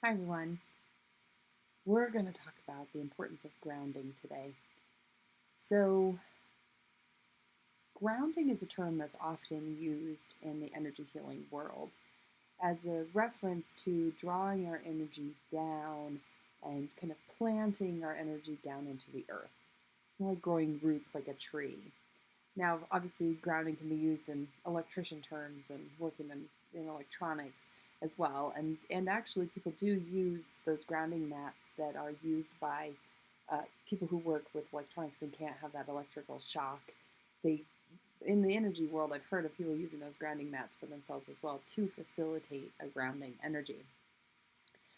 Hi everyone. We're going to talk about the importance of grounding today. So, grounding is a term that's often used in the energy healing world as a reference to drawing our energy down and kind of planting our energy down into the earth, like growing roots like a tree. Now, obviously, grounding can be used in electrician terms and working in electronics as well. And actually, people do use those grounding mats that are used by people who work with electronics and can't have that electrical shock. They, in the energy world, I've heard of people using those grounding mats for themselves as well to facilitate a grounding energy.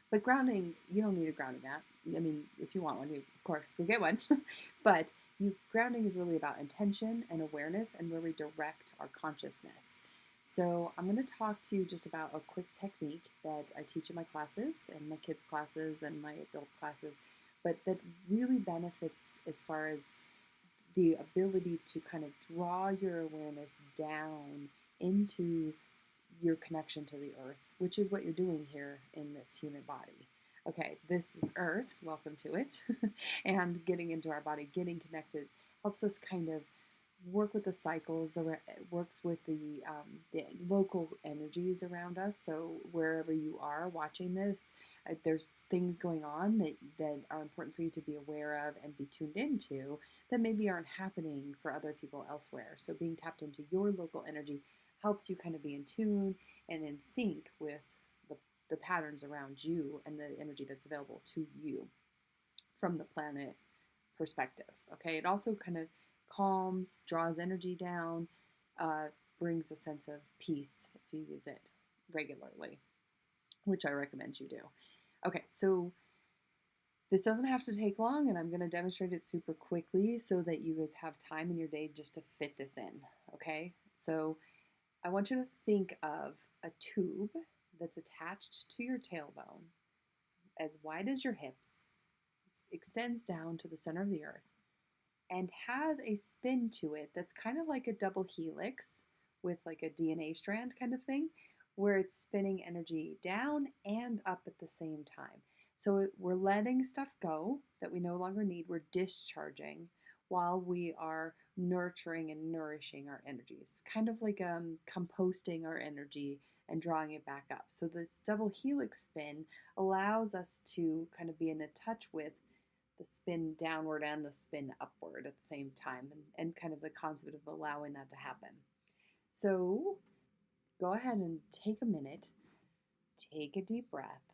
But grounding, you don't need a grounding mat. I mean, if you want one, you of course go get one. But grounding is really about intention and awareness and where we direct our consciousness. So I'm going to talk to you just about a quick technique that I teach in my classes and my kids' classes and my adult classes, but that really benefits as far as the ability to kind of draw your awareness down into your connection to the earth, which is what you're doing here in this human body. Okay, this is Earth. Welcome to it. And getting into our body, getting connected, helps us kind of work with the cycles, works with the local energies around us. So wherever you are watching this, there's things going on that are important for you to be aware of and be tuned into that maybe aren't happening for other people elsewhere. So being tapped into your local energy helps you kind of be in tune and in sync with the patterns around you and the energy that's available to you from the planet perspective. Okay, it also kind of calms, draws energy down, brings a sense of peace if you use it regularly, which I recommend you do. Okay, so this doesn't have to take long, and I'm going to demonstrate it super quickly so that you guys have time in your day just to fit this in. Okay, so I want you to think of a tube that's attached to your tailbone, as wide as your hips, extends down to the center of the earth, and has a spin to it that's kind of like a double helix with like a DNA strand kind of thing, where it's spinning energy down and up at the same time. So we're letting stuff go that we no longer need. We're discharging while we are nurturing and nourishing our energies, kind of like composting our energy and drawing it back up. So this double helix spin allows us to kind of be in a touch with the spin downward and the spin upward at the same time, and kind of the concept of allowing that to happen. So go ahead and take a minute, take a deep breath,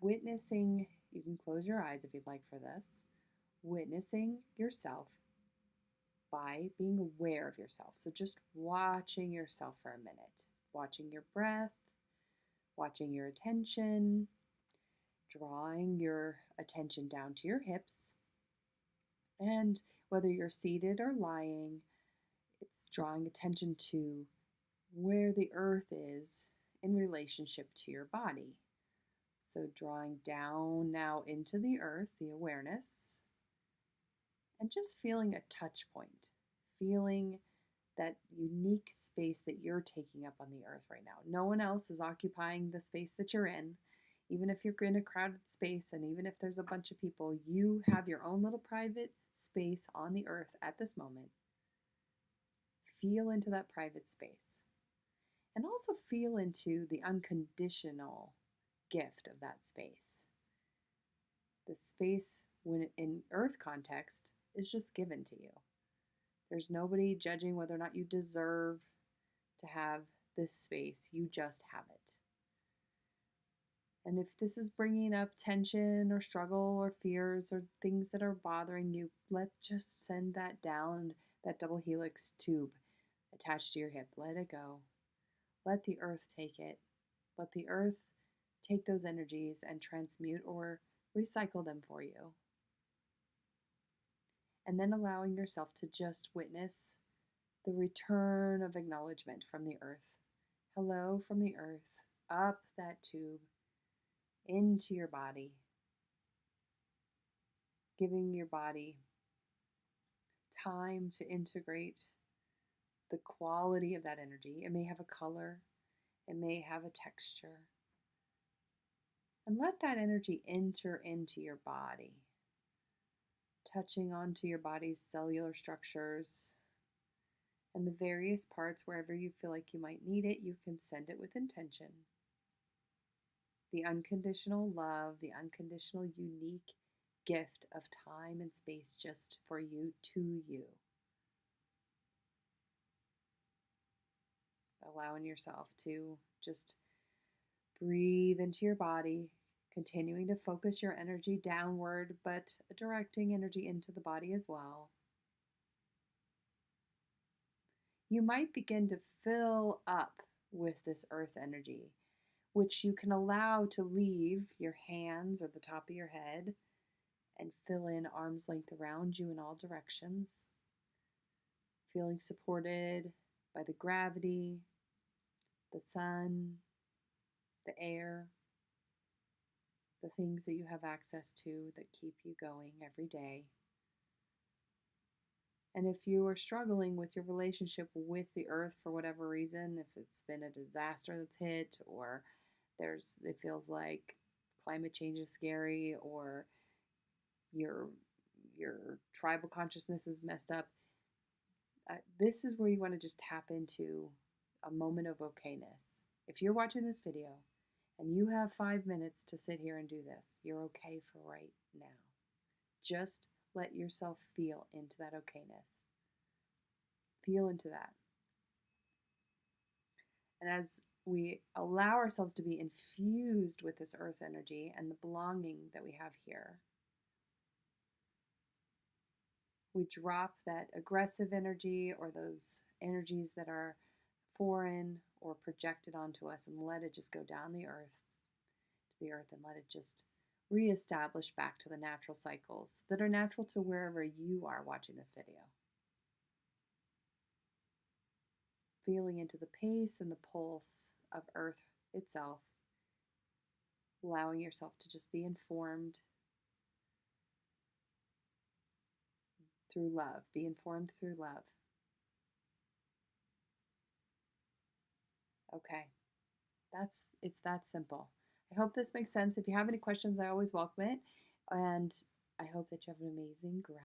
witnessing, you can close your eyes if you'd like for this, witnessing yourself by being aware of yourself. So just watching yourself for a minute, watching your breath, watching your attention, drawing your attention down to your hips. And whether you're seated or lying, it's drawing attention to where the earth is in relationship to your body. So drawing down now into the earth, the awareness, and just feeling a touch point, feeling that unique space that you're taking up on the earth right now. No one else is occupying the space that you're in. Even if you're in a crowded space and even if there's a bunch of people, you have your own little private space on the earth at this moment. Feel into that private space. And also feel into the unconditional gift of that space. The space, when in earth context, is just given to you. There's nobody judging whether or not you deserve to have this space. You just have it. And if this is bringing up tension or struggle or fears or things that are bothering you, let's just send that down, that double helix tube attached to your hip. Let it go. Let the earth take it. Let the earth take those energies and transmute or recycle them for you. And then allowing yourself to just witness the return of acknowledgement from the earth. Hello from the earth, up that tube, into your body, giving your body time to integrate the quality of that energy. It may have a color, it may have a texture. And let that energy enter into your body, touching onto your body's cellular structures and the various parts wherever you feel like you might need it. You can send it with intention. The unconditional love, the unconditional unique gift of time and space just for you, to you. Allowing yourself to just breathe into your body, continuing to focus your energy downward, but directing energy into the body as well. You might begin to fill up with this earth energy, which you can allow to leave your hands or the top of your head and fill in arm's length around you in all directions, feeling supported by the gravity, the sun, the air, the things that you have access to that keep you going every day. And if you are struggling with your relationship with the earth for whatever reason, if it's been a disaster that's hit, or it feels like climate change is scary, or your your tribal consciousness is messed up, this is where you want to just tap into a moment of okayness. If you're watching this video and you have 5 minutes to sit here and do this, you're okay for right now. Just let yourself feel into that okayness. Feel into that. And as we allow ourselves to be infused with this earth energy and the belonging that we have here, we drop that aggressive energy or those energies that are foreign or projected onto us and let it just go down the earth and let it just reestablish back to the natural cycles that are natural to wherever you are watching this video. Feeling into the pace and the pulse of earth itself, allowing yourself to just be informed through love. Be informed through love. Okay, it's that simple. I hope this makes sense. If you have any questions, I always welcome it. And I hope that you have an amazing